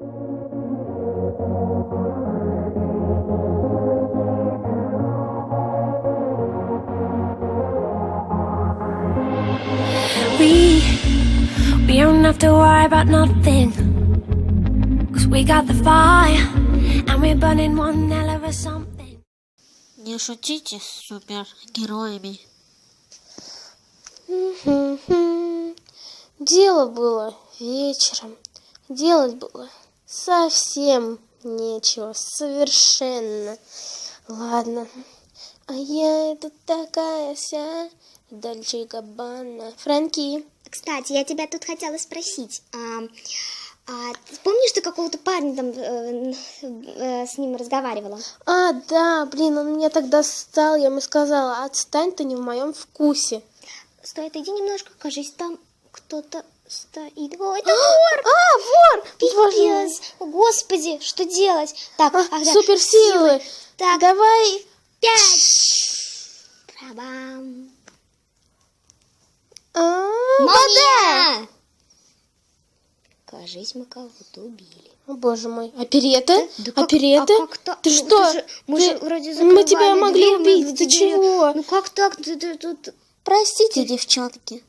We don't have to worry about nothing, 'cause we got the fire, and we're burning one hell of a something. Не шутите с супергероями. Дело было вечером. Делать было совсем нечего. Совершенно. Ладно. А я тут такая вся Дольче & Габбана. Фрэнки. Кстати, я тебя тут хотела спросить. Помнишь, ты какого-то парня там с ним разговаривала? Да, блин, он меня так достал. Я ему сказала, отстань, ты не в моем вкусе. Стой, отойди немножко, кажись, там кто-то стоит. О, это вор! Вор! Пипец! Господи, что делать? Так, суперсилы. Так, давай. 5. Трабам. Молния! Кажись, мы кого-то убили. О, боже мой. Оперета? Да Оперета? как так? Ты что? Мы же вроде закрывали Мы тебя могли дверь, убить. Ты чего? Ну как так? Ты тут... Простите, девчонки.